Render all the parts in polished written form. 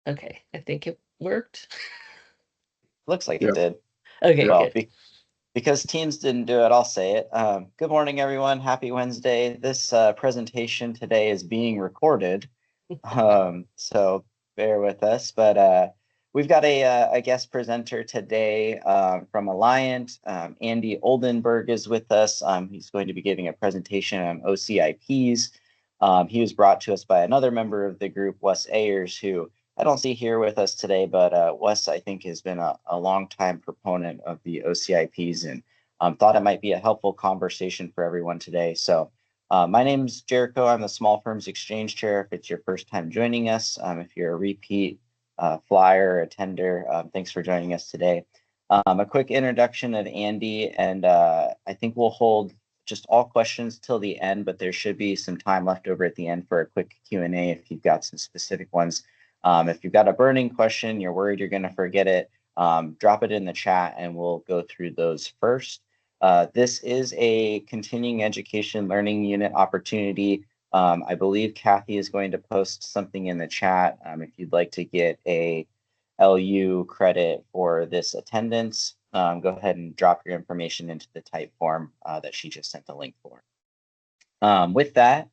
Okay, I think it worked. Looks like Yeah. it did. Okay, Well, good. because Teams didn't do it, I'll say it. Good morning, everyone. Happy Wednesday. This presentation today is being recorded, so bear with us. But we've got a guest presenter today from Alliant. Andy Oldenburg is with us. He's going to be giving a presentation on OCIPs. He was brought to us by another member of the group, Wes Ayers, who I don't see here with us today, but Wes, I think, has been a long-time proponent of the OCIPs and thought it might be a helpful conversation for everyone today. So my name's Jericho. I'm the Small Firms Exchange Chair. If it's your first time joining us, if you're a repeat flyer or attender, thanks for joining us today. A quick introduction of Andy, and I think we'll hold just all questions till the end, but there should be some time left over at the end for a quick Q&A if you've got some specific ones. If you've got a burning question, you're worried you're going to forget it, drop it in the chat and we'll go through those first. This is a continuing education learning unit opportunity. I believe Kathy is going to post something in the chat if you'd like to get a LU credit for this attendance. Go ahead and drop your information into the type form that she just sent the link for. With that,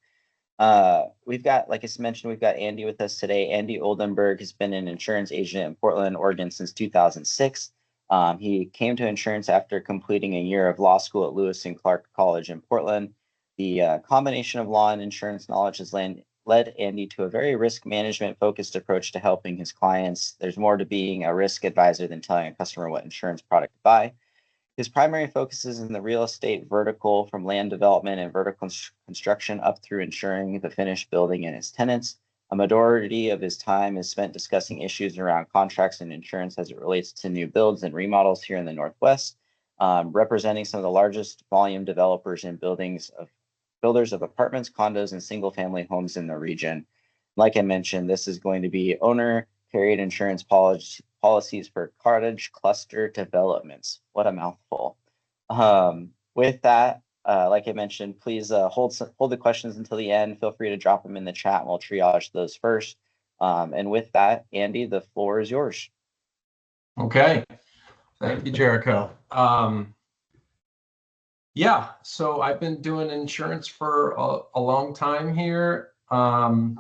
we've got, like I mentioned, we've got Andy with us today. Andy Oldenburg has been an insurance agent in Portland, Oregon since 2006. He came to insurance after completing a year of law school at Lewis and Clark College in Portland. The combination of law and insurance knowledge has led Andy to a very risk management focused approach to helping his clients. There's more to being a risk advisor than telling a customer what insurance product to buy. His primary focus is in the real estate vertical, from land development and vertical construction up through ensuring the finished building and its tenants. A majority of his time is spent discussing issues around contracts and insurance as it relates to new builds and remodels here in the Northwest, representing some of the largest volume developers and builders of apartments, condos, and single-family homes in the region. Like I mentioned, this is going to be owner-carried insurance policies for cottage cluster developments. What a mouthful. With that, like I mentioned, please hold the questions until the end. Feel free to drop them in the chat and we'll triage those first. And with that, Andy, the floor is yours. Okay. Thank you, Jericho. Yeah, so I've been doing insurance for a long time here. Like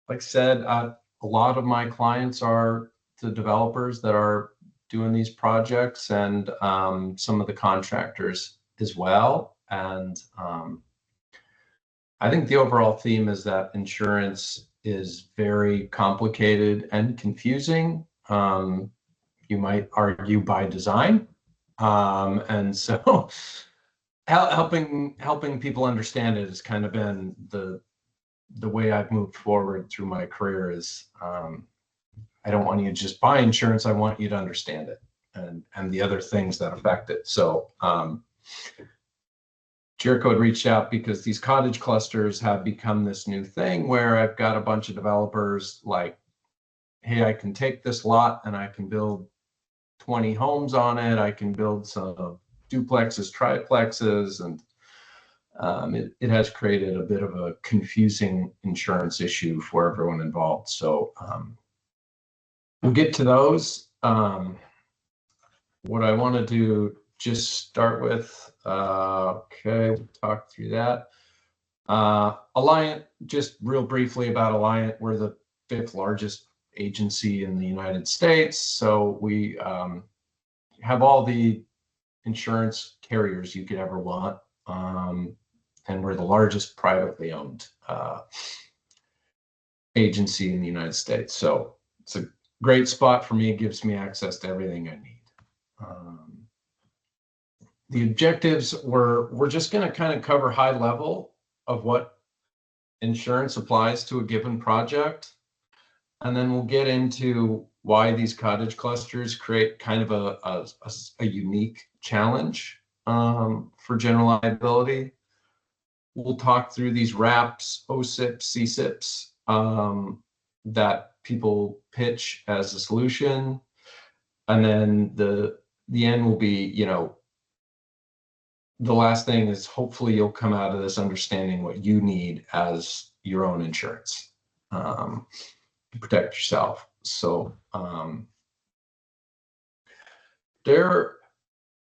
I said, a lot of my clients are the developers that are doing these projects and some of the contractors as well. And I think the overall theme is that insurance is very complicated and confusing. You might argue by design. And so helping people understand it has kind of been the way I've moved forward through my career. Is I don't want you to just buy insurance. I want you to understand it and the other things that affect it. So Jericho had reached out because these cottage clusters have become this new thing where I've got a bunch of developers like, hey, I can take this lot and I can build 20 homes on it. I can build some duplexes, triplexes, and it has created a bit of a confusing insurance issue for everyone involved. So we'll get to those. What I want to do, just start with, okay, we'll talk through that. Alliant, just real briefly about Alliant, we're the 5th largest agency in the United States. So we have all the insurance carriers you could ever want. And we're the largest privately owned agency in the United States. So it's a great spot for me. It gives me access to everything I need. The objectives we're just going to kind of cover high level of what insurance applies to a given project. And then we'll get into why these cottage clusters create kind of a unique challenge for general liability. We'll talk through these RAPs, OCIPs, CCIPs that people pitch as a solution. And then the end will be, you know, the last thing is hopefully you'll come out of this understanding what you need as your own insurance to protect yourself. So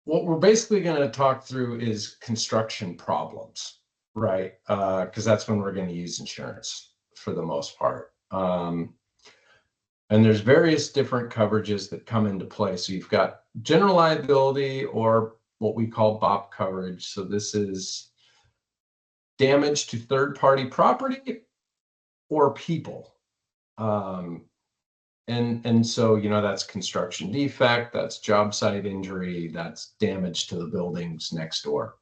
what we're basically going to talk through is construction problems, right? Because that's when we're going to use insurance for the most part. And there's various different coverages that come into play. So you've got general liability, or what we call BOP coverage. So this is damage to third-party property or people. And so, you know, that's construction defect, that's job site injury, that's damage to the buildings next door.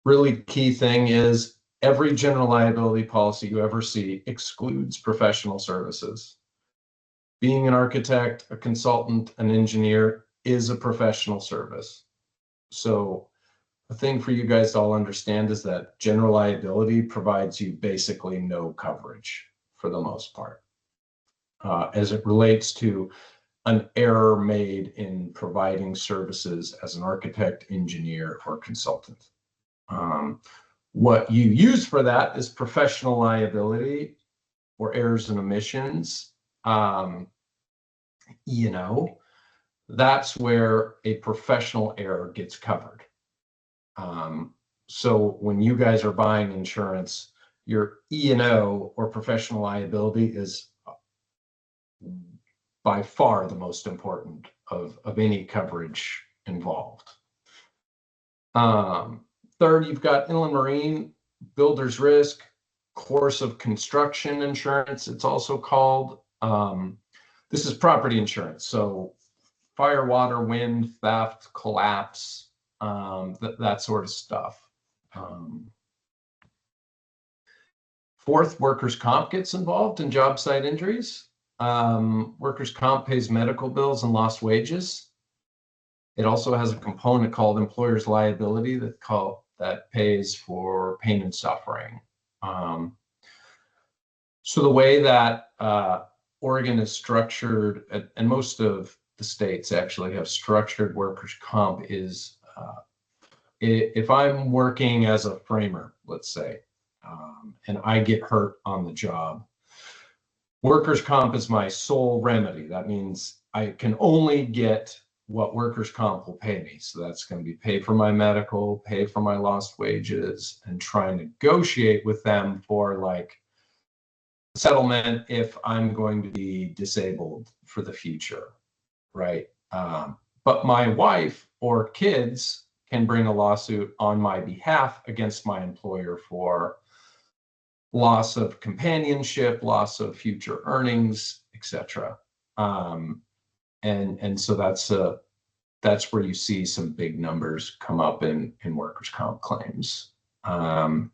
Really key thing is every general liability policy you ever see excludes professional services. Being an architect, a consultant, an engineer is a professional service. So the thing for you guys to all understand is that general liability provides you basically no coverage for the most part, as it relates to an error made in providing services as an architect, engineer, or consultant. What you use for that is professional liability or errors and omissions. You know, that's where a professional error gets covered. So when you guys are buying insurance, your E&O or professional liability is by far the most important of any coverage involved. Third, you've got inland marine, builder's risk, course of construction insurance, it's also called. This is property insurance. So fire, water, wind, theft, collapse, that sort of stuff. Fourth, workers' comp gets involved in job site injuries. Workers' comp pays medical bills and lost wages. It also has a component called employer's liability that pays for pain and suffering. So the way that Oregon is structured, and most of the states actually have structured workers' comp, is if I'm working as a framer, let's say, and I get hurt on the job, workers' comp is my sole remedy. That means I can only get what workers' comp will pay me. So that's going to be pay for my medical, pay for my lost wages, and try and negotiate with them for like settlement if I'm going to be disabled for the future, right? But my wife or kids can bring a lawsuit on my behalf against my employer for loss of companionship, loss of future earnings, etc. And so that's where you see some big numbers come up in workers' comp claims. And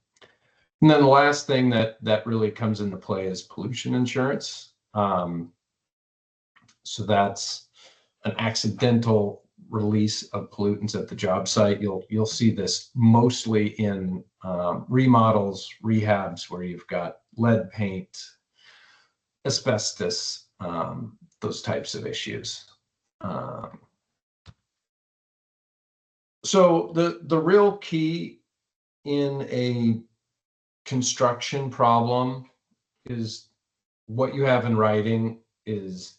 then the last thing that really comes into play is pollution insurance. So that's an accidental release of pollutants at the job site. You'll see this mostly in remodels, rehabs, where you've got lead paint, asbestos, those types of issues. So the real key in a construction problem is what you have in writing is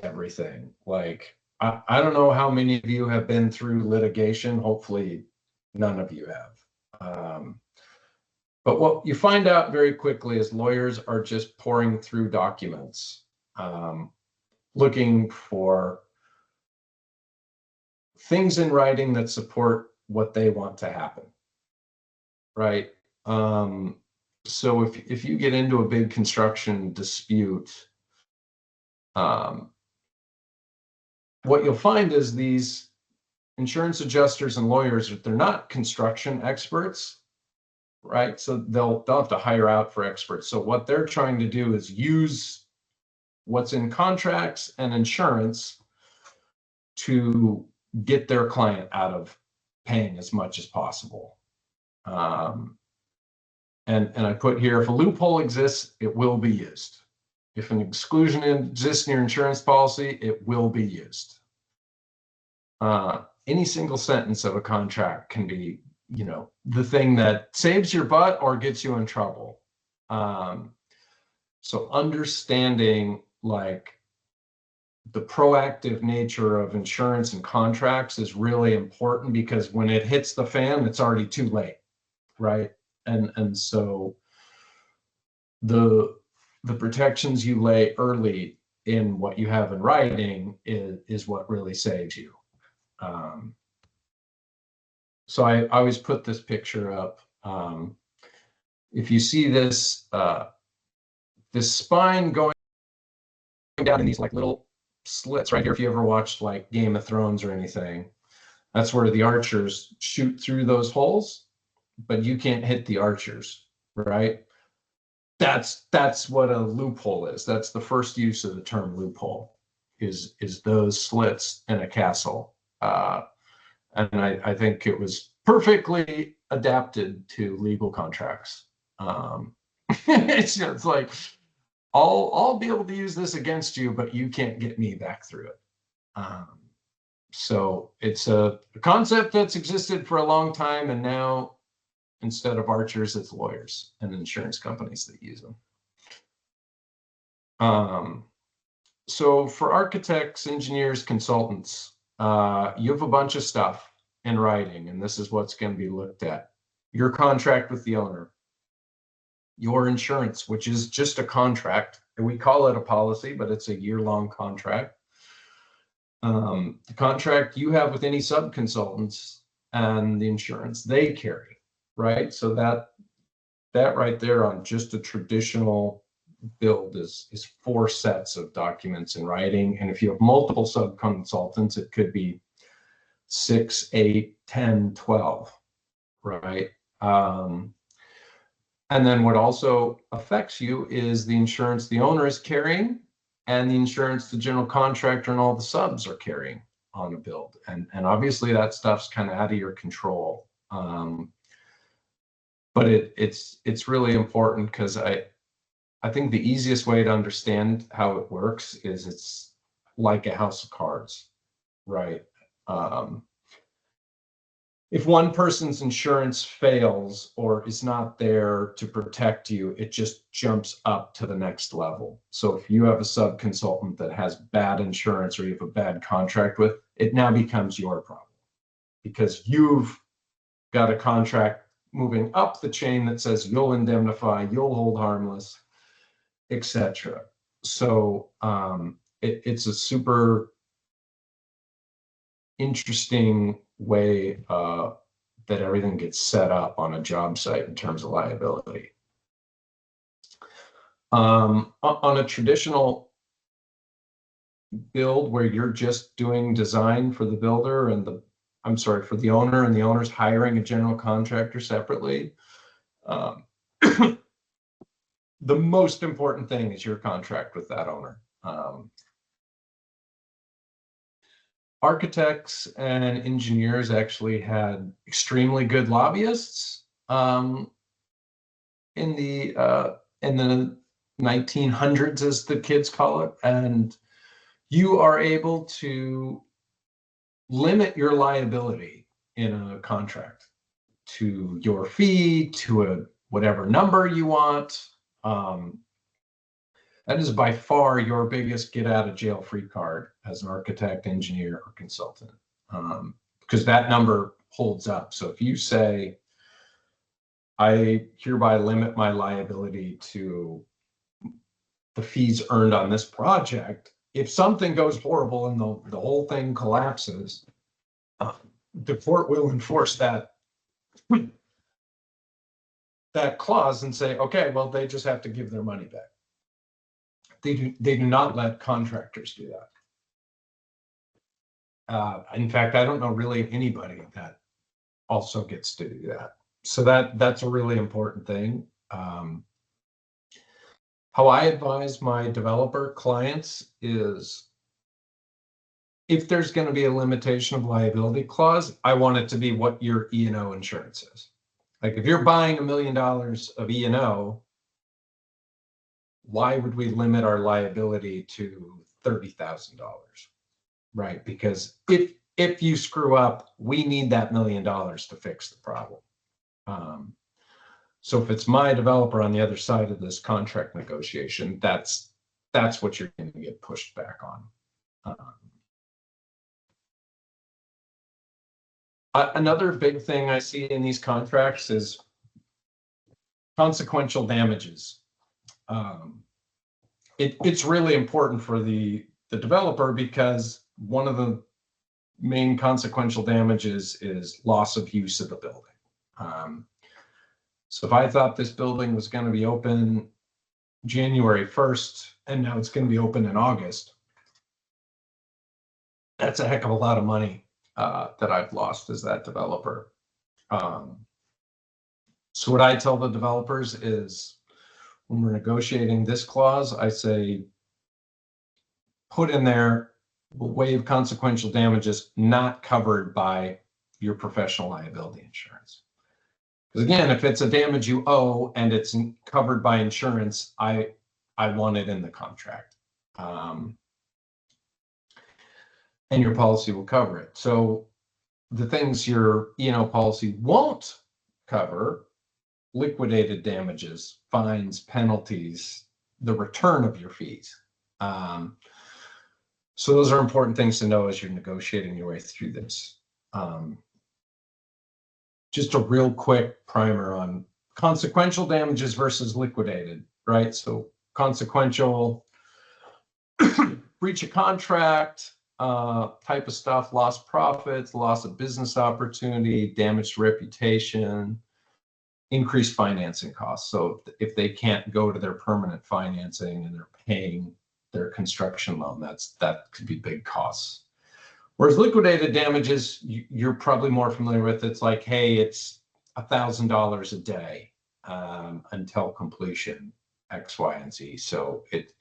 everything. Like, I don't know how many of you have been through litigation. Hopefully none of you have. But what you find out very quickly is lawyers are just pouring through documents, looking for things in writing that support what they want to happen, right? So if you get into a big construction dispute, what you'll find is these insurance adjusters and lawyers, they're not construction experts, right? So they'll have to hire out for experts. So what they're trying to do is use what's in contracts and insurance to get their client out of paying as much as possible. And I put here, if a loophole exists, it will be used. If an exclusion exists in your insurance policy, it will be used. Any single sentence of a contract can be, you know, the thing that saves your butt or gets you in trouble. So understanding like the proactive nature of insurance and contracts is really important, because when it hits the fan, it's already too late, right? And so the protections you lay early in what you have in writing is what really saves you. So I always put this picture up. If you see this this spine going down in these like little slits right here, if you ever watched like Game of Thrones or anything, that's where the archers shoot through those holes, but you can't hit the archers, right? That's what a loophole is. That's the first use of the term loophole, is those slits in a castle. And I think it was perfectly adapted to legal contracts. It's just like, I'll be able to use this against you, but you can't get me back through it. So it's a concept that's existed for a long time, and now instead of archers, it's lawyers and insurance companies that use them. So for architects, engineers, consultants, you have a bunch of stuff in writing, and this is what's going to be looked at. Your contract with the owner, your insurance, which is just a contract, and we call it a policy, but it's a year-long contract. The contract you have with any sub-consultants and the insurance they carry, right? So that right there on just a traditional build is 4 sets of documents in writing. And if you have multiple sub-consultants, it could be 6, 8, 10, 12, right? And then what also affects you is the insurance the owner is carrying and the insurance the general contractor and all the subs are carrying on a build. And obviously that stuff's kind of out of your control. But it's really important, because I think the easiest way to understand how it works is it's like a house of cards, right? If one person's insurance fails or is not there to protect you, it just jumps up to the next level. So if you have a sub-consultant that has bad insurance, or you have a bad contract with, it now becomes your problem, because you've got a contract moving up the chain that says you'll indemnify, you'll hold harmless, etc. So it's a super interesting way that everything gets set up on a job site in terms of liability. On a traditional build where you're just doing design for the builder and for the owner, and the owner's hiring a general contractor separately, the most important thing is your contract with that owner. Architects and engineers actually had extremely good lobbyists in the 1900s, as the kids call it, and you are able to limit your liability in a contract to your fee, to whatever number you want. That is by far your biggest get out of jail free card as an architect, engineer, or consultant, because that number holds up. So if you say, I hereby limit my liability to the fees earned on this project, if something goes horrible and the whole thing collapses, the court will enforce that clause and say, okay, well, they just have to give their money back. They do not let contractors do that. In fact, I don't know really anybody that also gets to do that. So that's a really important thing. How I advise my developer clients is, if there's going to be a limitation of liability clause, I want it to be what your E&O insurance is. Like if you're buying $1 million of E&O, why would we limit our liability to $30,000, right? Because if you screw up, we need that $1 million to fix the problem. So if it's my developer on the other side of this contract negotiation, that's what you're going to get pushed back on. Another big thing I see in these contracts is consequential damages. It's really important for the developer, because one of the main consequential damages is loss of use of the building. So if I thought this building was going to be open January 1st and now it's going to be open in August, that's a heck of a lot of money that I've lost as that developer. So what I tell the developers is, when we're negotiating this clause, I say, put in there, we'll waive consequential damages not covered by your professional liability insurance. Because again, if it's a damage you owe and it's covered by insurance, I want it in the contract. And your policy will cover it. So the things your E&O policy won't cover: liquidated damages, fines, penalties, the return of your fees. So those are important things to know as you're negotiating your way through this. Just a real quick primer on consequential damages versus liquidated, right? So consequential, breach of contract type of stuff, lost profits, loss of business opportunity, damaged reputation, increased financing costs. So if they can't go to their permanent financing and they're paying their construction loan, that could be big costs. Whereas liquidated damages, you're probably more familiar with. It's like, hey, it's $1,000 a day until completion, X, Y, and Z. So it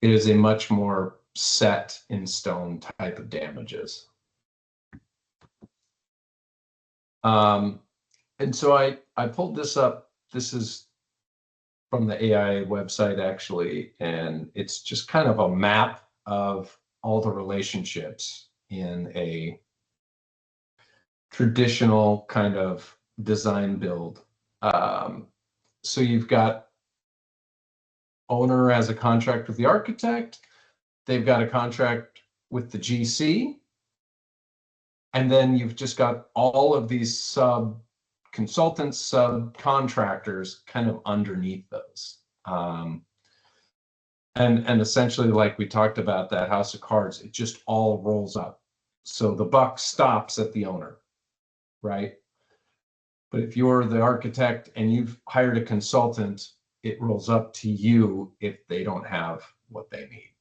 is a much more set in stone type of damages. And so I pulled this up. This is from the AIA website, actually, and it's just kind of a map of all the relationships in a traditional kind of design build. So you've got owner has a contract with the architect, they've got a contract with the GC, and then you've just got all of these sub-consultants, subcontractors kind of underneath those. And essentially, like we talked about that house of cards, it just all rolls up. So the buck stops at the owner, right? But if you're the architect and you've hired a consultant, it rolls up to you if they don't have what they need,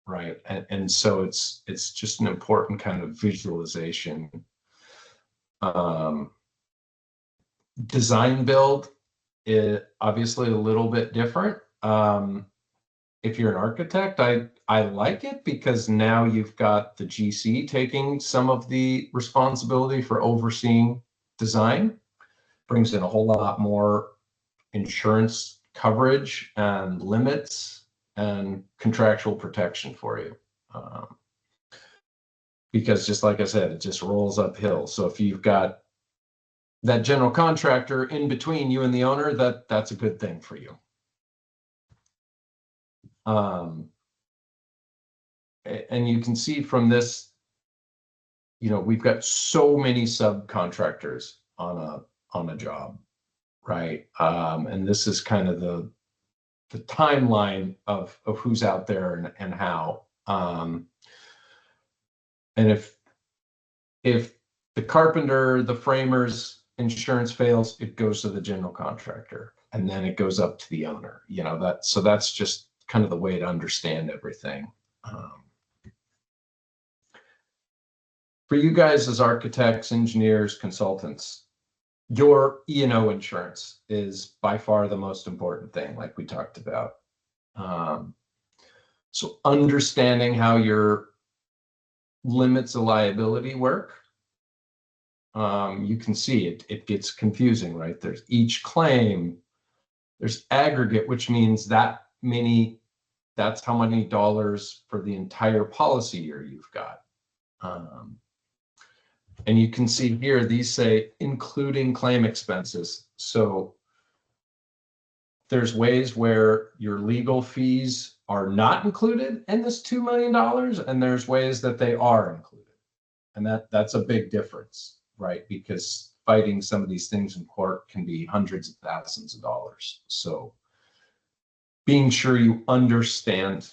right? And so it's just an important kind of visualization. Design build is obviously a little bit different. If you're an architect, I like it because now you've got the GC taking some of the responsibility for overseeing design. Brings in a whole lot more insurance coverage and limits and contractual protection for you. Because just like I said, it just rolls uphill. So if you've got that general contractor in between you and the owner, that's a good thing for you. And you can see from this, we've got so many subcontractors on a job, right? And this is kind of the timeline of who's out there and how. And if the carpenter, the framer's insurance fails, it goes to the general contractor, and then it goes up to the owner. So that's just kind of the way to understand everything. For you guys as architects, engineers, consultants, your E&O insurance is by far the most important thing, like we talked about. So understanding how your limits of liability work, you can see it gets confusing, right? There's each claim, there's aggregate, which means that's how many dollars for the entire policy year you've got. And you can see here, these say including claim expenses. So there's ways where your legal fees are not included in this $2 million, and there's ways that they are included. And that's a big difference, right? Because fighting some of these things in court can be hundreds of thousands of dollars. So being sure you understand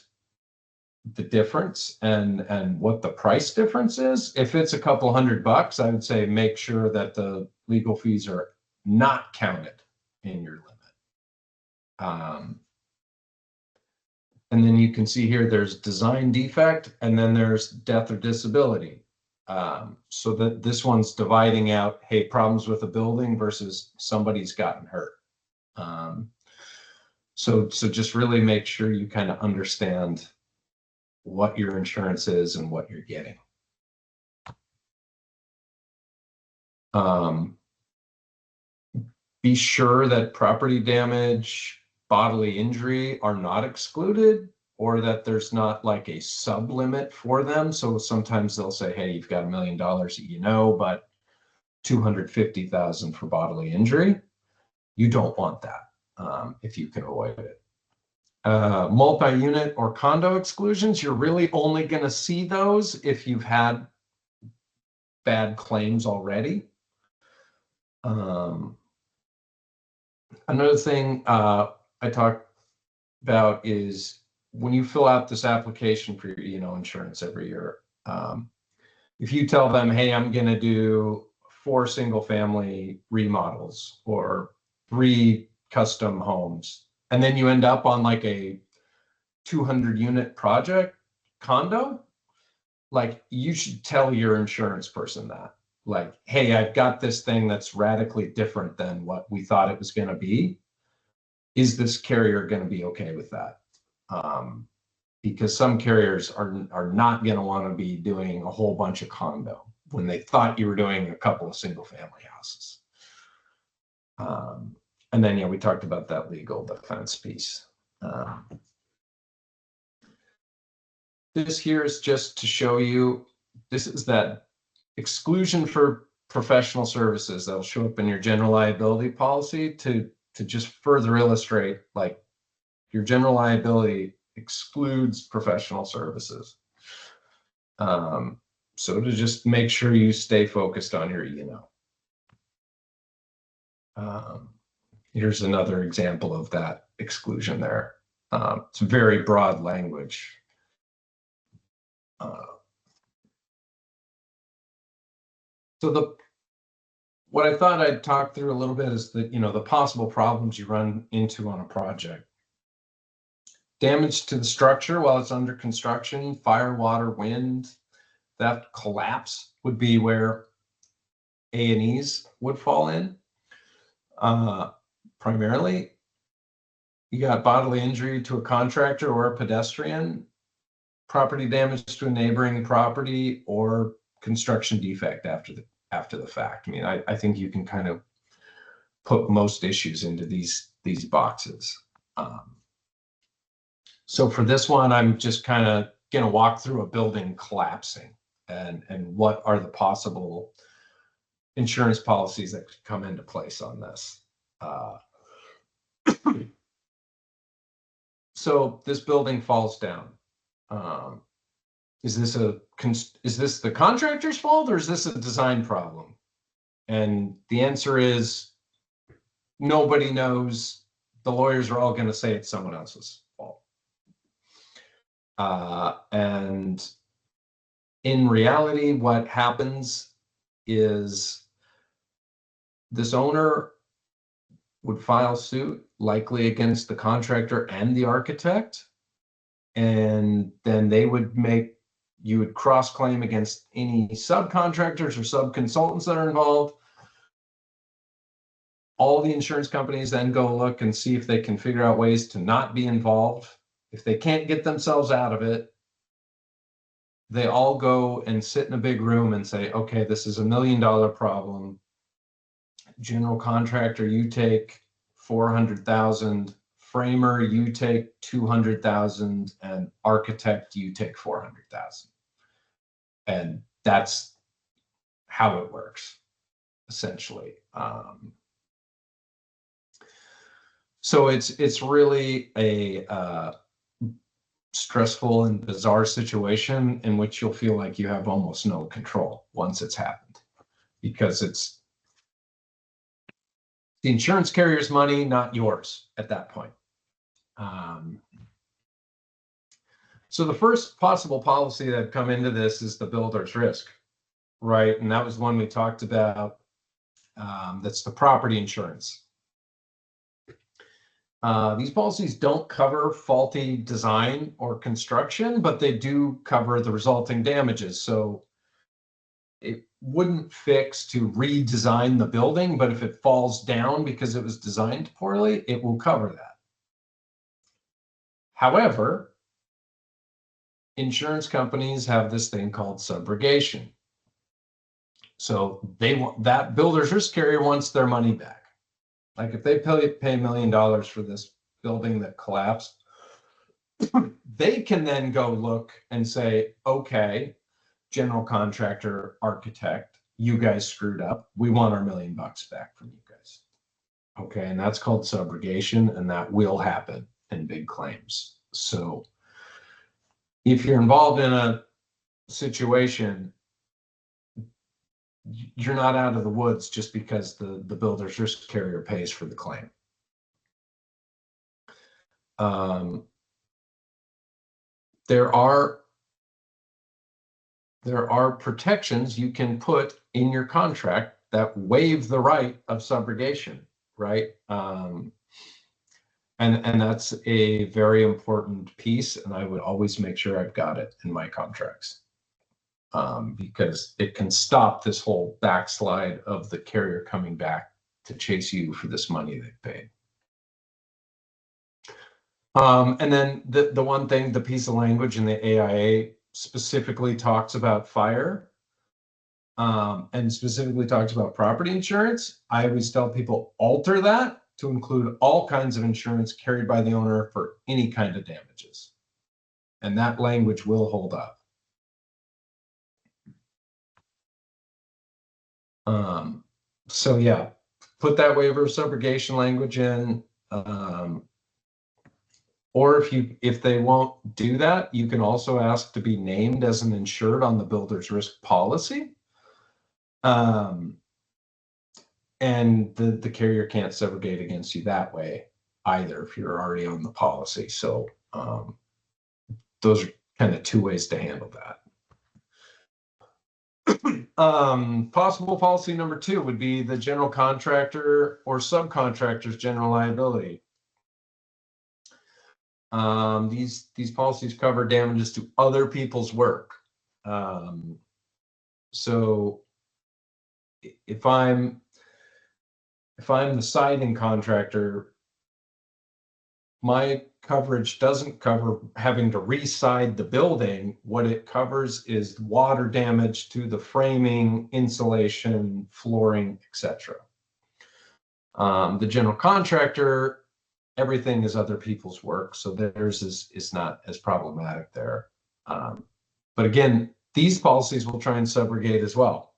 the difference and what the price difference is. If it's a couple $100, I would say make sure that the legal fees are not counted in your limit. And then you can see here there's design defect, and then there's death or disability. So that this one's dividing out, hey, problems with a building versus somebody's gotten hurt. So just really make sure you kind of understand what your insurance is and what you're getting. Be sure that property damage, bodily injury are not excluded, or that there's not like a sub limit for them. So sometimes they'll say, hey, you've got $1 million that but 250,000 for bodily injury. You don't want that if you can avoid it. Multi-unit or condo exclusions, you're really only going to see those if you've had bad claims already. Another thing I talked about is when you fill out this application for your insurance every year, if you tell them, hey, I'm going to do 4 single-family remodels or 3 custom homes, and then you end up on like a 200-unit project condo, like you should tell your insurance person that, like, hey, I've got this thing that's radically different than what we thought it was going to be. Is this carrier going to be okay with that? Because some carriers are not going to want to be doing a whole bunch of condo when they thought you were doing a couple of single family houses. And then, yeah, we talked about that legal defense piece. This here is just to show you, this is that exclusion for professional services that'll show up in your general liability policy to just further illustrate, like, your general liability excludes professional services. So to just make sure you stay focused on your here's another example of that exclusion there. It's very broad language. So what I thought I'd talk through a little bit is the possible problems you run into on a project. Damage to the structure while it's under construction, fire, water, wind, theft, collapse would be where A&Es would fall in. Primarily, you got bodily injury to a contractor or a pedestrian, property damage to a neighboring property, or construction defect after the fact. I mean, I think you can kind of put most issues into these boxes. So for this one, I'm just kind of going to walk through a building collapsing and what are the possible insurance policies that could come into place on this. So this building falls down. Is this the contractor's fault, or is this a design problem? And the answer is nobody knows. The lawyers are all going to say it's someone else's fault. And in reality, what happens is this owner would file suit, likely against the contractor and the architect, and then you would cross-claim against any subcontractors or sub-consultants that are involved. All the insurance companies then go look and see if they can figure out ways to not be involved. If they can't get themselves out of it, they all go and sit in a big room and say, okay, this is $1 million problem. General contractor, you take 400,000. Framer, you take 200,000, and architect, you take 400,000. And that's how it works, essentially. So it's really a stressful and bizarre situation in which you'll feel like you have almost no control once it's happened, because it's the insurance carrier's money, not yours at that point. So the first possible policy that come into this is the builder's risk, right? And that was one we talked about. That's the property insurance. These policies don't cover faulty design or construction, but they do cover the resulting damages. So it wouldn't fix to redesign the building, but if it falls down because it was designed poorly, it will cover that. However, insurance companies have this thing called subrogation. So they want, that builder's risk carrier wants their money back. Like if they pay $1 million for this building that collapsed, they can then go look and say, okay, general contractor, architect, you guys screwed up. We want our $1 million back from you guys. Okay, and that's called subrogation, and that will happen in big claims. So if you're involved in a situation, you're not out of the woods just because the builder's risk carrier pays for the claim. There are protections you can put in your contract that waive the right of subrogation, right? And that's a very important piece, and I would always make sure I've got it in my contracts, because it can stop this whole backslide of the carrier coming back to chase you for this money they've paid. And then the one thing, the piece of language in the AIA specifically talks about fire, and specifically talks about property insurance. I always tell people alter that to include all kinds of insurance carried by the owner for any kind of damages. And that language will hold up. So yeah, put that waiver of subrogation language in. Or if they won't do that, you can also ask to be named as an insured on the builder's risk policy. And the carrier can't subrogate against you that way either if you're already on the policy. So those are kind of two ways to handle that. Possible policy number 2 would be the general contractor or subcontractor's general liability. These policies cover damages to other people's work. So if I'm the siding contractor, my coverage doesn't cover having to re-side the building. What it covers is water damage to the framing, insulation, flooring, etc. The general contractor, everything is other people's work, so theirs is not as problematic there. But again, these policies will try and subrogate as well.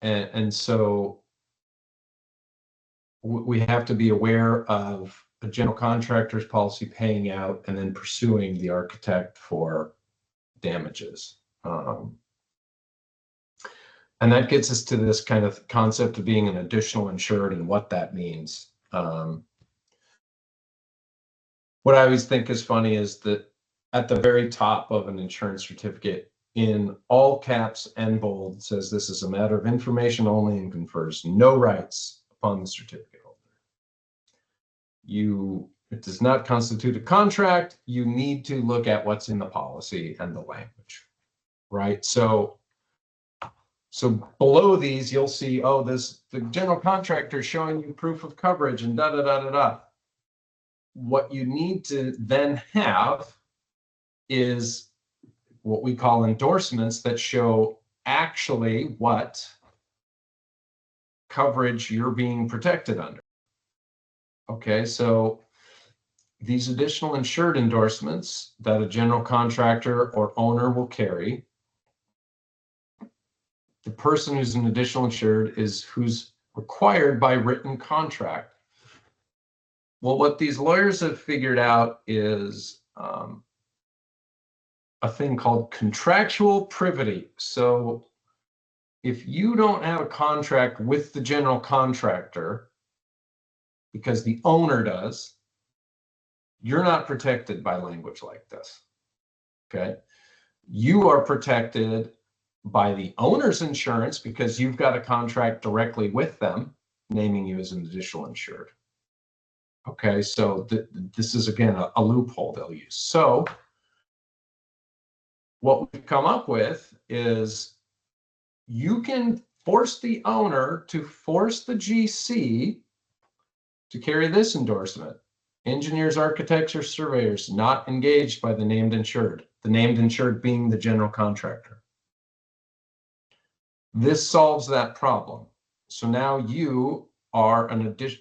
And so we have to be aware of a general contractor's policy paying out and then pursuing the architect for damages. And that gets us to this kind of concept of being an additional insured and what that means. What I always think is funny is that at the very top of an insurance certificate, in all caps and bold, says this is a matter of information only and confers no rights upon the certificate holder. It does not constitute a contract. You need to look at what's in the policy and the language, right? So below these, you'll see, oh, the general contractor is showing you proof of coverage and da da da da da. What you need to then have is what we call endorsements that show actually what coverage you're being protected under. Okay, so these additional insured endorsements that a general contractor or owner will carry the person who's an additional insured is who's required by written contract. Well, what these lawyers have figured out is a thing called contractual privity. So if you don't have a contract with the general contractor, because the owner does, you're not protected by language like this, okay? You are protected by the owner's insurance because you've got a contract directly with them, naming you as an additional insured. Okay, so this is, again, a loophole they'll use. So what we've come up with is you can force the owner to force the GC to carry this endorsement. Engineers, architects, or surveyors not engaged by the named insured being the general contractor. This solves that problem. So now you are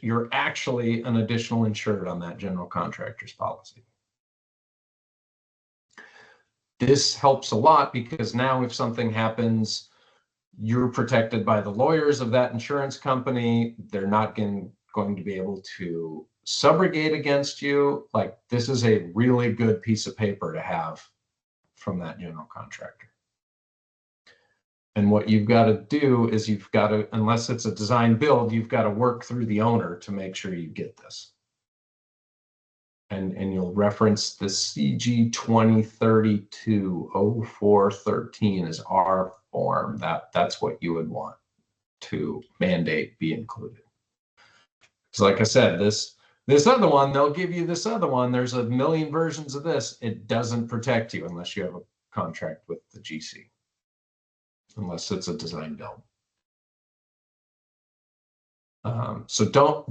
you're actually an additional insured on that general contractor's policy. This helps a lot because now if something happens, you're protected by the lawyers of that insurance company. They're not going to be able to subrogate against you. Like, this is a really good piece of paper to have from that general contractor. And what you've got to do is you've got to, unless it's a design build, you've got to work through the owner to make sure you get this. And you'll reference the CG 2032-0413 as our form. That's what you would want to mandate be included. Because like I said, this other one, they'll give you this other one. There's a million versions of this. It doesn't protect you unless you have a contract with the GC, unless it's a design build. So don't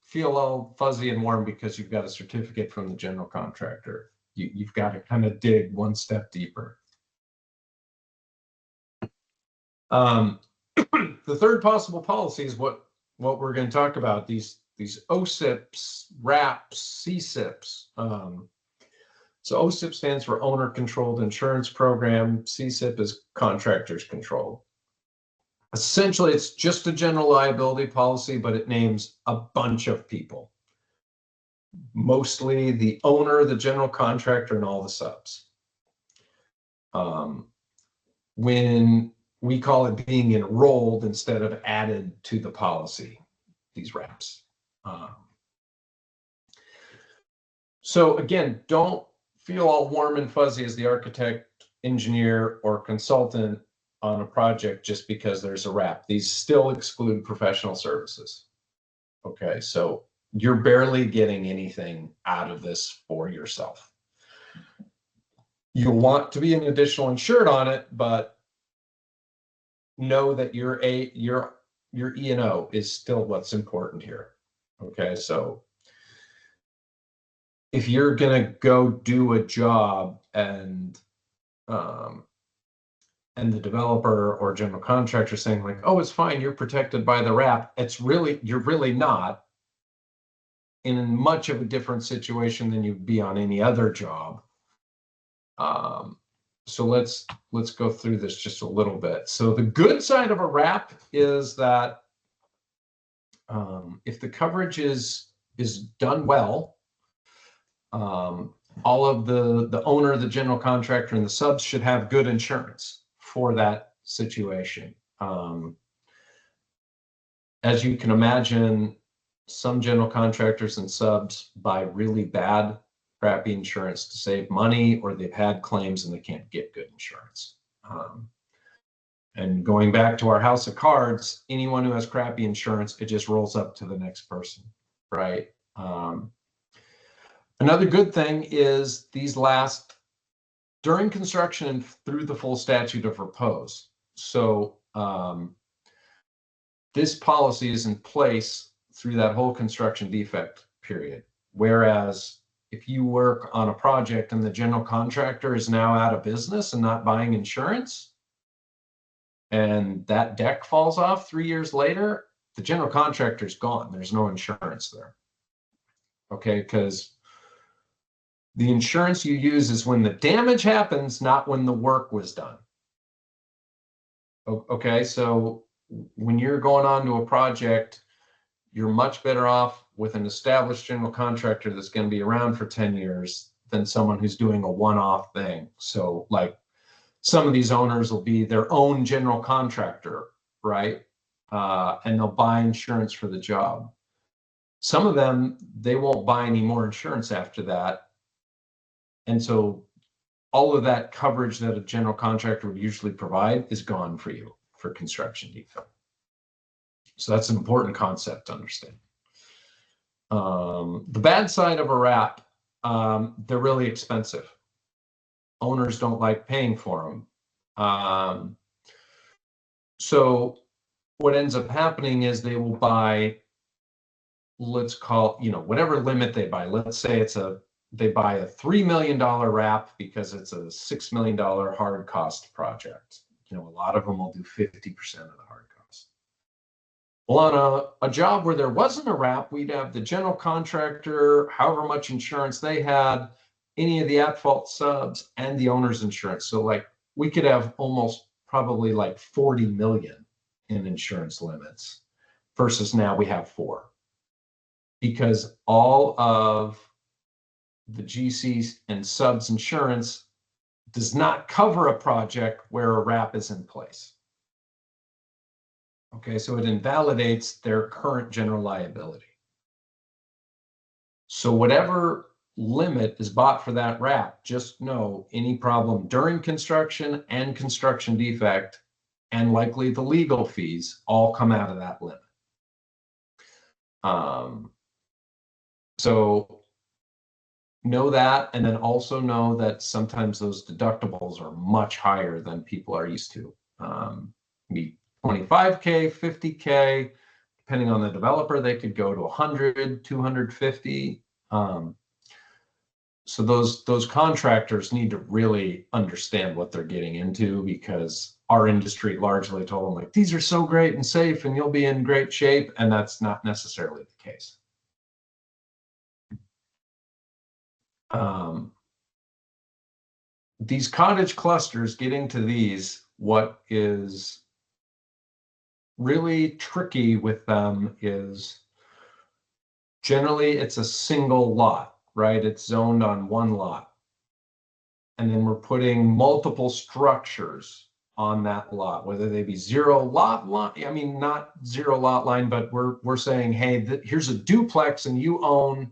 feel all fuzzy and warm because you've got a certificate from the general contractor. You've got to kind of dig one step deeper. The third possible policy is what we're going to talk about, these OCIPs, RAPs, CCIPs. So OCIP stands for Owner Controlled Insurance Program. CCIP is Contractors Controlled. Essentially, it's just a general liability policy, but it names a bunch of people. Mostly the owner, the general contractor, and all the subs. When we call it being enrolled instead of added to the policy, these RAPs. So again, don't feel all warm and fuzzy as the architect, engineer, or consultant on a project just because there's a RAP. These still exclude professional services. Okay, so you're barely getting anything out of this for yourself. You'll want to be an additional insured on it, but know that your E&O is still what's important here. Okay, so if you're gonna go do a job and the developer or general contractor saying like, oh, it's fine, you're protected by the RAP, you're really not, in much of a different situation than you'd be on any other job. So let's go through this just a little bit. So the good side of a RAP is that if the coverage is done well, all of the owner, the general contractor, and the subs should have good insurance for that situation. As you can imagine, some general contractors and subs buy really bad, crappy insurance to save money, or they've had claims and they can't get good insurance. And going back to our house of cards, anyone who has crappy insurance, it just rolls up to the next person, right? Another good thing is these last during construction and through the full statute of repose. So this policy is in place through that whole construction defect period. Whereas if you work on a project and the general contractor is now out of business and not buying insurance, and that deck falls off 3 years later, the general contractor's gone. There's no insurance there. Okay, because the insurance you use is when the damage happens, not when the work was done. Okay, so when you're going on to a project, you're much better off with an established general contractor that's going to be around for 10 years than someone who's doing a one-off thing. So like some of these owners will be their own general contractor, right? And they'll buy insurance for the job. Some of them, they won't buy any more insurance after that. And so all of that coverage that a general contractor would usually provide is gone for you for construction defect. So that's an important concept to understand. The bad side of a wrap, they're really expensive. Owners don't like paying for them. So what ends up happening is they will buy, let's call, whatever limit they buy. Let's say they buy a $3 million wrap because it's a $6 million hard cost project. A lot of them will do 50% of the hard cost. Well, on a job where there wasn't a wrap, we'd have the general contractor, however much insurance they had, any of the at-fault subs, and the owner's insurance. So like we could have almost probably like 40 million in insurance limits versus now we have 4. Because all of the GCs and subs insurance does not cover a project where a wrap is in place. Okay, so it invalidates their current general liability. So whatever limit is bought for that wrap, just know any problem during construction and construction defect and likely the legal fees all come out of that limit. So know that, and then also know that sometimes those deductibles are much higher than people are used to. Be 25K, 50K, depending on the developer, they could go to 100, 250. So those contractors need to really understand what they're getting into, because our industry largely told them like, these are so great and safe and you'll be in great shape. And that's not necessarily the case. These cottage clusters, getting to these, what is really tricky with them is generally it's a single lot, right? It's zoned on one lot. And then we're putting multiple structures on that lot, whether they be zero lot line. I mean, not zero lot line, but we're saying, hey, here's a duplex and you own,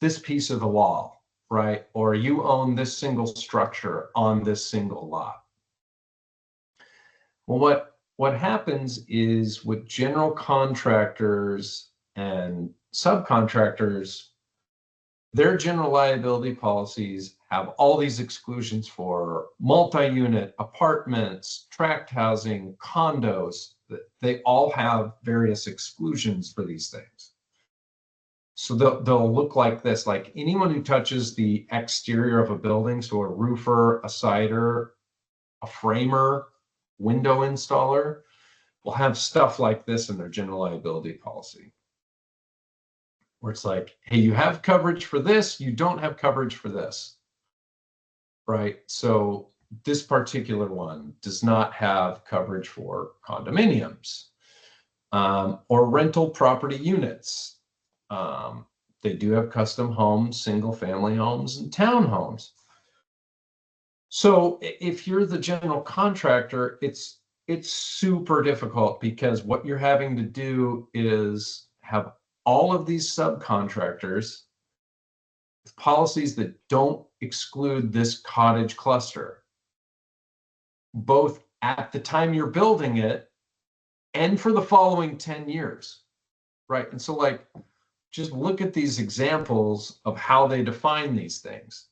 this piece of the wall, right? Or you own this single structure on this single lot. Well, what happens is with general contractors and subcontractors, their general liability policies have all these exclusions for multi-unit apartments, tract housing, condos. They all have various exclusions for these things. So they'll look like this, like anyone who touches the exterior of a building, so a roofer, a sider, a framer, window installer, will have stuff like this in their general liability policy, where it's like, hey, you have coverage for this, you don't have coverage for this, right? So this particular one does not have coverage for condominiums or rental property units. They do have custom homes, single family homes, and townhomes. So if you're the general contractor, it's super difficult, because what you're having to do is have all of these subcontractors with policies that don't exclude this cottage cluster, both at the time you're building it and for the following 10 years, right? And so like, just look at these examples of how they define these things,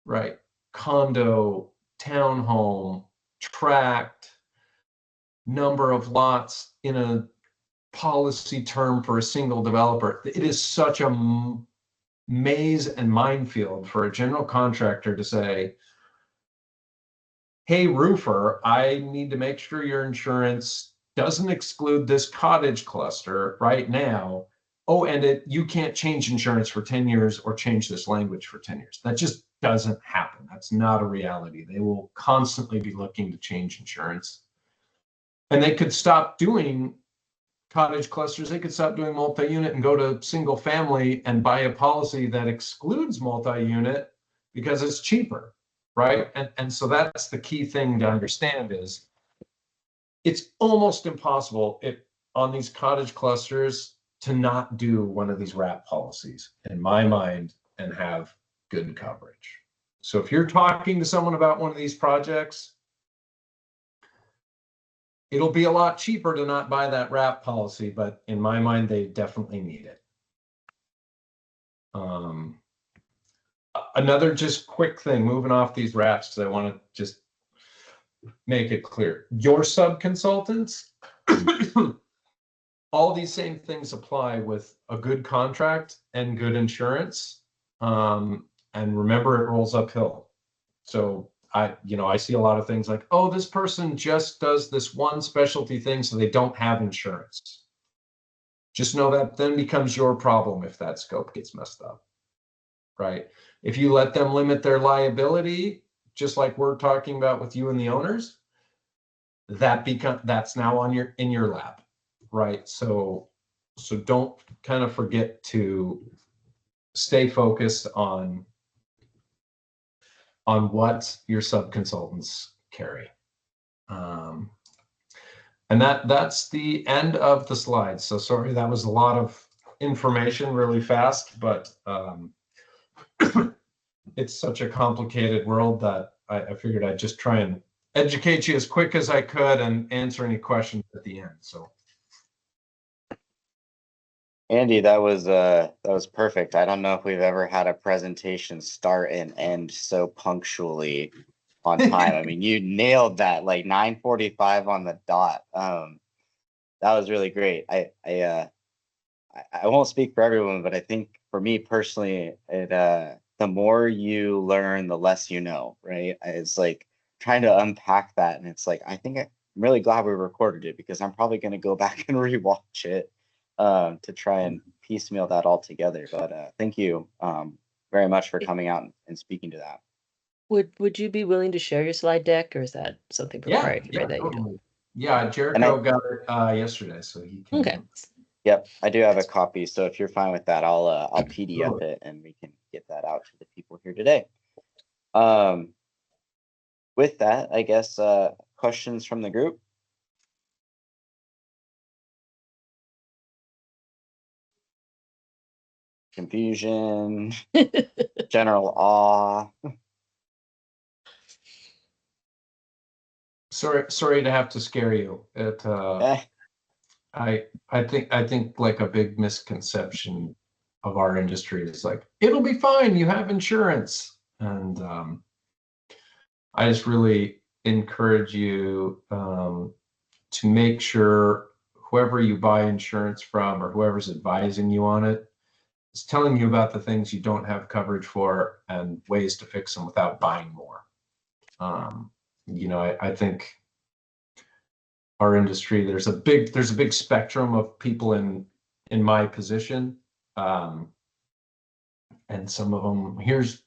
right? Condo, townhome, tract, number of lots in a policy term for a single developer. It is such a maze and minefield for a general contractor to say, hey, roofer, I need to make sure your insurance doesn't exclude this cottage cluster right now. Oh, and you can't change insurance for 10 years or change this language for 10 years. That just doesn't happen. That's not a reality. They will constantly be looking to change insurance. And they could stop doing cottage clusters. They could stop doing multi-unit and go to single family and buy a policy that excludes multi-unit because it's cheaper, right? And so that's the key thing to understand is it's almost impossible on these cottage clusters to not do one of these wrap policies, in my mind, and have good coverage. So if you're talking to someone about one of these projects, it'll be a lot cheaper to not buy that wrap policy, but in my mind, they definitely need it. Another just quick thing, moving off these wraps, because I want to just make it clear. Your sub-consultants, all these same things apply with a good contract and good insurance. And remember, it rolls uphill. So I see a lot of things like, oh, this person just does this one specialty thing, so they don't have insurance. Just know that then becomes your problem if that scope gets messed up, right? If you let them limit their liability, just like we're talking about with you and the owners, that's now in your lap, right? So don't kind of forget to stay focused on what your sub-consultants carry. And that's the end of the slides. So sorry, that was a lot of information really fast, but it's such a complicated world that I figured I'd just try and educate you as quick as I could and answer any questions at the end. So Andy, that was perfect. I don't know if we've ever had a presentation start and end so punctually on time. I mean, you nailed that, like 9:45 on the dot. That was really great. I won't speak for everyone, but I think for me personally, the more you learn, the less you know, right? It's like trying to unpack that, and it's like I'm really glad we recorded it because I'm probably going to go back and rewatch it to try and piecemeal that all together. But thank you very much for coming out and speaking to that. Would you be willing to share your slide deck, or is that something proprietary that you do? Totally. Yeah, Jericho got it yesterday, so he can. Okay. Yep, I do have a copy. So if you're fine with that, I'll PDF it and we can get that out to the people here today. With that, I guess questions from the group. Confusion, general awe. Sorry to have to scare you. I think like a big misconception of our industry is like, it'll be fine, you have insurance. And I just really encourage you to make sure whoever you buy insurance from or whoever's advising you on it is telling you about the things you don't have coverage for and ways to fix them without buying more. I think our industry, there's a big spectrum of people in my position, and some of them, here's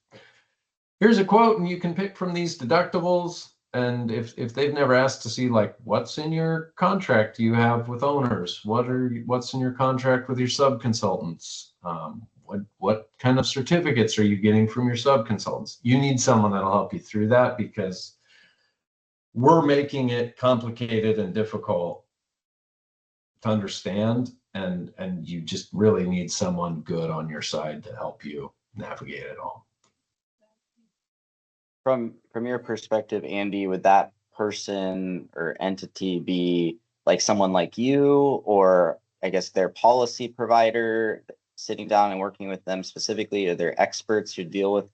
a quote and you can pick from these deductibles, and if they've never asked to see like what's in your contract you have with owners, what's in your contract with your sub-consultants, what kind of certificates are you getting from your sub-consultants, you need someone that'll help you through that, because we're making it complicated and difficult to understand, and you just really need someone good on your side to help you navigate it all. From your perspective, Andy, would that person or entity be like someone like you, or I guess their policy provider, sitting down and working with them specifically? Are there experts who deal with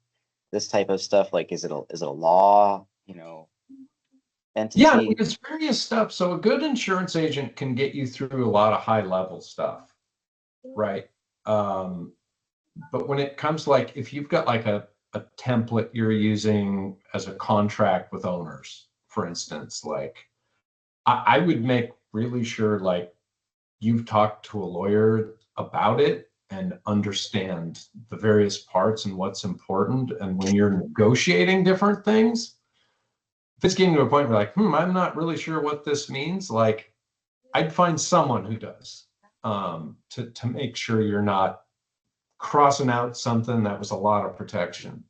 this type of stuff? Like, is it a law, entity? Yeah, it's various stuff. So a good insurance agent can get you through a lot of high level stuff, right? But when it comes, like, if you've got like a template you're using as a contract with owners, for instance, like I would make really sure like you've talked to a lawyer about it and understand the various parts and what's important. And when you're negotiating different things, if it's getting to a point where like, I'm not really sure what this means, like I'd find someone who does, to make sure you're not crossing out something that was a lot of protection.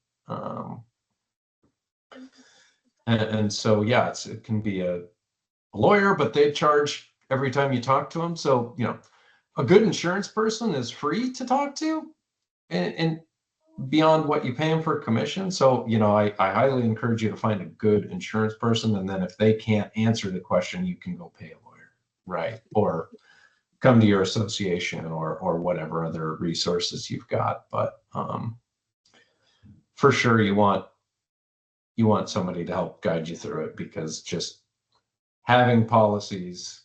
And so, yeah, it can be a lawyer, but they charge every time you talk to them. So, a good insurance person is free to talk to, and beyond what you pay them for commission. So, I highly encourage you to find a good insurance person. And then if they can't answer the question, you can go pay a lawyer, right? Or come to your association or whatever other resources you've got. But for sure, you want somebody to help guide you through it, because just having policies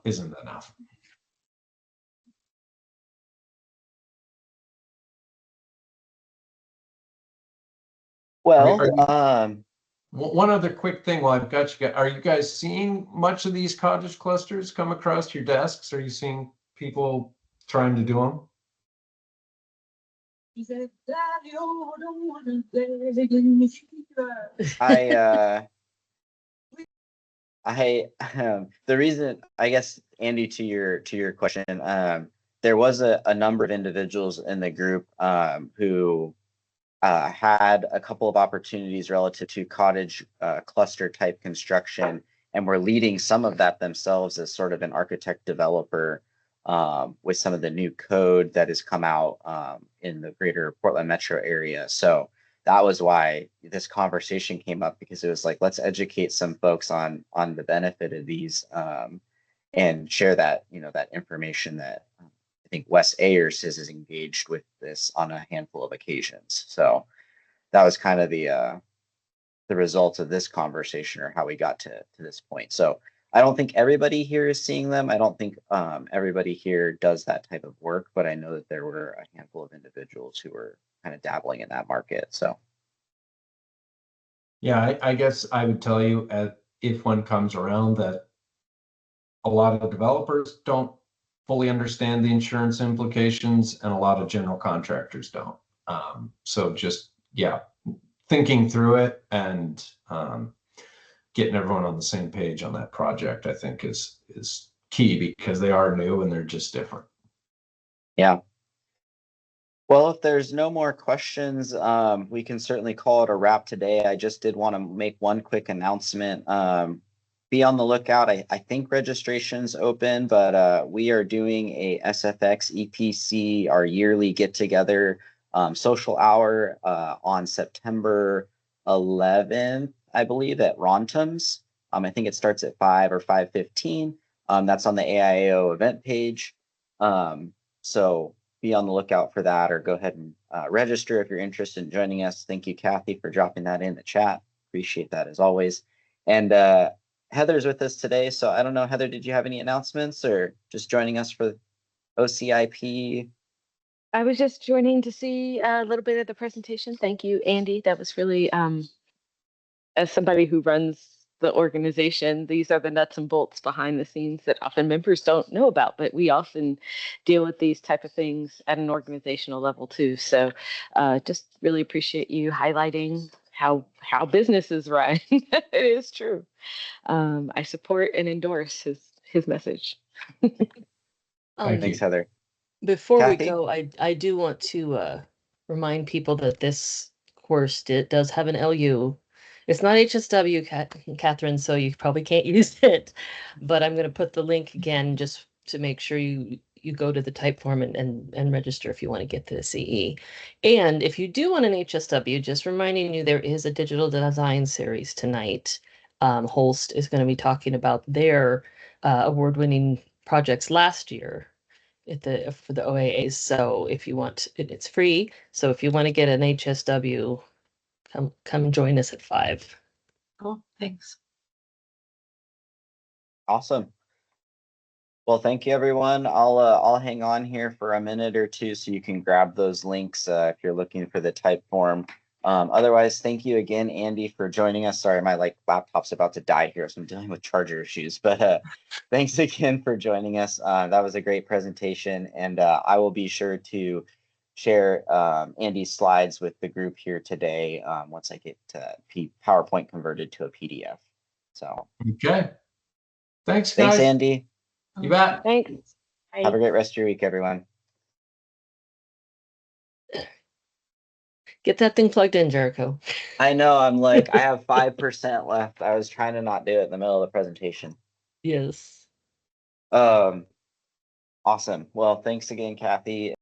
isn't enough. Well, one other quick thing while I've got you guys, are you guys seeing much of these cottage clusters come across your desks? Are you seeing people trying to do them? The reason, I guess, Andy, to your question, there was a number of individuals in the group who had a couple of opportunities relative to cottage cluster type construction, and were leading some of that themselves as sort of an architect developer with some of the new code that has come out in the greater Portland metro area. So that was why this conversation came up, because it was like, let's educate some folks on the benefit of these and share that, that information that I think Wes Ayers has engaged with this on a handful of occasions. So that was kind of the result of this conversation, or how we got to this point. So I don't think everybody here is seeing them. I don't think everybody here does that type of work, but I know that there were a handful of individuals who were kind of dabbling in that market. So yeah, I guess I would tell you, if one comes around, that a lot of developers don't fully understand the insurance implications, and a lot of general contractors don't. So just, thinking through it and getting everyone on the same page on that project, I think is key, because they are new and they're just different. Yeah. Well, if there's no more questions, we can certainly call it a wrap today. I just did want to make one quick announcement. Be on the lookout. I think registration's open, but we are doing a SFX EPC, our yearly get together social hour on September 11th, I believe, at Rontum's. I think it starts at 5 or 5:15. That's on the AIAO event page. So be on the lookout for that, or go ahead and register if you're interested in joining us. Thank you, Kathy, for dropping that in the chat. Appreciate that as always. And Heather's with us today. So I don't know, Heather, did you have any announcements, or just joining us for OCIP? I was just joining to see a little bit of the presentation. Thank you, Andy. That was really, as somebody who runs the organization, these are the nuts and bolts behind the scenes that often members don't know about, but we often deal with these type of things at an organizational level too. So just really appreciate you highlighting how businesses run. It is true. I support and endorse his message. Thanks, Heather. Before Kathy? we go, I do want to remind people that this course does have an LU. It's not HSW, Catherine, so you probably can't use it. But I'm going to put the link again just to make sure you go to the type form and register if you want to get to the CE. And if you do want an HSW, just reminding you, there is a digital design series tonight. Holst is going to be talking about their award-winning projects last year for the OAAs. So if you want, it's free. So if you want to get an HSW, come join us at 5. Cool, thanks. Awesome. Well, thank you, everyone. I'll hang on here for a minute or two so you can grab those links if you're looking for the type form. Otherwise, thank you again, Andy, for joining us. Sorry, my laptop's about to die here, so I'm dealing with charger issues. But thanks again for joining us. That was a great presentation, and I will be sure to share Andy's slides with the group here today once I get PowerPoint converted to a PDF. So Okay. Thanks, thanks, guys. Andy. You bet. Thanks. Have a great rest of your week, everyone. Get that thing plugged in, Jericho. I know, I'm like, I have 5% left. I was trying to not do it in the middle of the presentation. Yes. Awesome. Well, thanks again, Kathy.